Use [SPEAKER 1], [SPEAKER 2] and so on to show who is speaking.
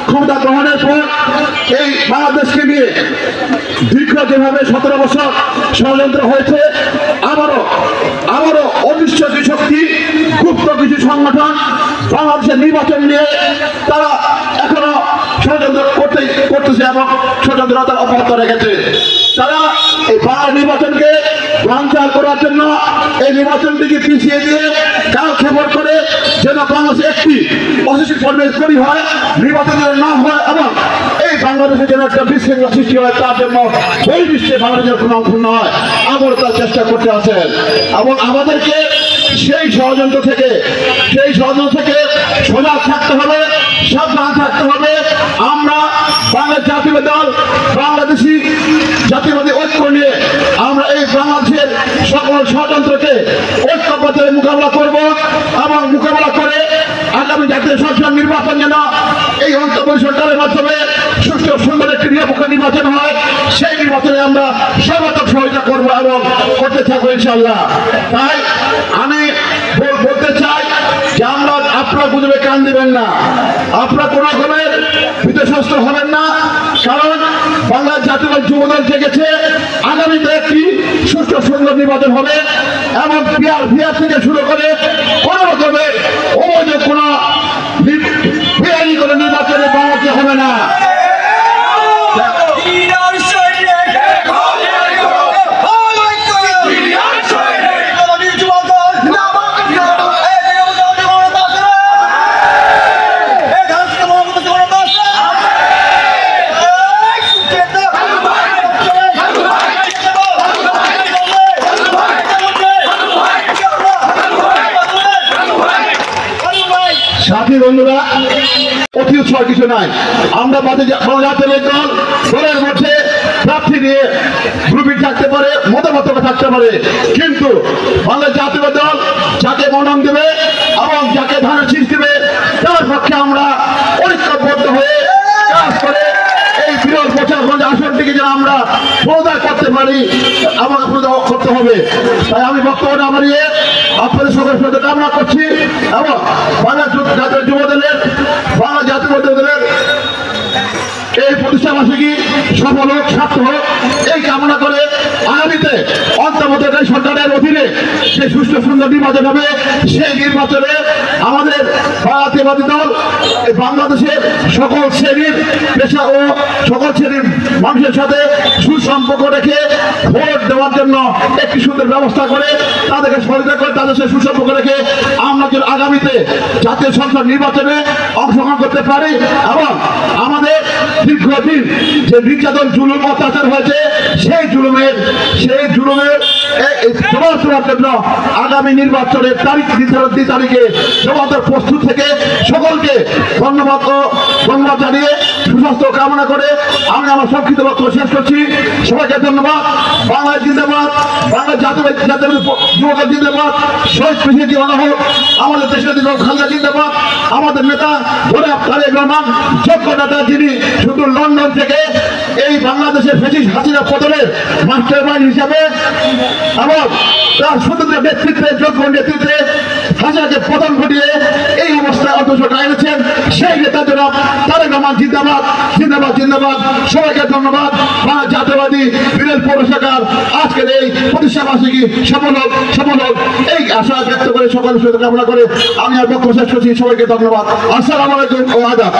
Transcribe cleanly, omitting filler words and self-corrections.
[SPEAKER 1] ক্ষমতা গ্রহণের পর এই বাংলাদেশকে নিয়ে দীর্ঘ যেভাবে 17 বছর ষড়যন্ত্র হয়েছে, আবারও অদৃশ্য কিছু শক্তি, গুপ্ত কিছু সংগঠন বাংলাদেশের নির্বাচন নিয়ে তারা এখনো ষড়যন্ত্র করতেছে এবং ষড়যন্ত্রতা অব্যাহত রেখেছে। তারা এই বাংলা নির্বাচনকে বানচাল করার জন্য এই নির্বাচনটিকে পিছিয়ে দিয়ে কালক্ষেপণ করে যেন বাংলাদেশে একটি অস্থিতিশীল পরিবেশ তৈরি হয়, নির্বাচন না হয় এবং এই বাংলাদেশের যেন একটা বিশৃঙ্খলা সৃষ্টি হয়, তার জন্য এই বিশ্বে বাংলাদেশের কোনো অংশ নয় আবার তার চেষ্টা করতে আছেন। এবং আমাদেরকে সেই ষড়যন্ত্র থেকে সজাগ থাকতে হবে, সাবধান থাকতে হবে। আমরা বাংলাদেশ জাতীয় দল বাংলাদেশি জাতীয়বাদী ঐক্য নিয়ে আমরা এই বাংলাদেশের সকল ষড়যন্ত্রকে ঐক্যবদ্ধ মোকাবিলা করব এবং মোকাবিলা করে আগামী জাতীয় সংসদ নির্বাচন যেন এই অন্তর্বর্তীকালের মাধ্যমে সুষ্ঠু সুন্দর একটি নিরপেক্ষ নির্বাচন হয়, সেই নির্বাচনে আমরা সর্বাত্মক সহযোগিতা করবো এবং করতে থাকবো ইনশাআল্লাহ। তাই আমি বলতে চাই যে আপনারা গুজবে কান দিবেন না, আপনারা কোনো রকমের বিতশস্ত্র হবেন না, কারণ বাংলার জাতীয় যুবদল জেগেছে। আগামীতে একটি সুষ্ঠু সুন্দর নির্বাচন হবে এবং বিহার থেকে শুরু করে কোনো রকমের অবৈধ কোনো বিহারি কোনো নির্বাচনে বাংলাদেশে হবে না। সাথী বন্ধুরা, অতি উৎসাহ কিছু নাই। আমরা দলের মধ্যে প্রার্থী নিয়ে গ্রুপিং থাকতে পারে, মতামত থাকতে পারে, কিন্তু বাংলাদেশ জাতীয় দল যাকে মনোনয়ন দেবে এবং যাকে ধানের শীষ দেবে তার পক্ষে আমরা ঐক্যবদ্ধ হয়ে কাজ করে এই বিরল প্রচারগঞ্জ আসনটিকে যেন আমরা প্রদান করতে পারি এবং প্রদান করতে হবে। তাই আমি বক্তব্য না বাড়িয়ে আপনাদের সকলের সাথে কামনা করছি এবং বাংলা জাতীয় যুবদলের এই প্রতিষ্ঠাবার্ষিকী সফল হোক, সার্থক হোক এই কামনা করে আগামীতে অন্তর্বর্তীকালীন সরকারের অধীনে যে সুষ্ঠু সুন্দর নির্বাচন হবে, সেই নির্বাচনে আমাদের জাতীয়বাদী দল বাংলাদেশের সকল শ্রেণীর পেশা ও সকল শ্রেণীর মানুষের সাথে সুসম্পর্ক রেখে ভোট দেওয়ার জন্য একটি সুন্দর ব্যবস্থা করে তাদেরকে সহযোগিতা করে তাদের সাথে সুসম্পর্ক রেখে আমরা যেন আগামীতে জাতীয় সংসদ নির্বাচনে অংশগ্রহণ করতে পারি এবং আমাদের দীর্ঘদিন যে নির্যাতন জুলুম অত্যাচার হয়েছে সেই জুলুমের জবাব দেওয়ার জন্য আগামী নির্বাচনের তারিখ নির্ধারণ 2 তারিখে জবাবের প্রস্তুত থেকে সকলকে ধন্যবাদ জানিয়ে সুস্বাস্থ্য কামনা করে আমি আমার সংক্ষিপ্ত বক্তব্য শেষ করছি। সবাইকে ধন্যবাদ। বাংলাদেশ জিন্দাবাদ, বাংলাদেশ জাতীয় যুবদল জিন্দাবাদ, শহীদ প্রেসিডেন্ট জিয়াউর রহমান, আমাদের দেশের খালেদা জিন্দাবাদ, আমাদের নেতা জনাব তারেক রহমান, যোগ্য নেতা যিনি শুধু লন্ডন থেকে এই বাংলাদেশের ফ্যাসিস্ট হাসিনা পতনের মাস্টার মাইন্ড হিসাবে এবং তার স্বতন্ত্র নেতৃত্বে যোগ্য নেতৃত্বে হাসিনাকে পতন ঘটিয়ে এই অবস্থায় অন্তর্সরকার এনেছেন সেই নেতা জনাব তারেক রহমান জিন্দাবাদ জিন্দাবাদ জিন্দাবাদ। সবাইকে ধন্যবাদ। বাংলা জাতীয়বাদী বিরল পৌর শাখার আজকের এই প্রতিষ্ঠাবার্ষিকী সফল হোক এই আশা ব্যক্ত করে সকলের সাথে কামনা করে আমি আর বক্তব্য শেষ করছি। সবাইকে ধন্যবাদ। আসসালামু আলাইকুম ও আদাব।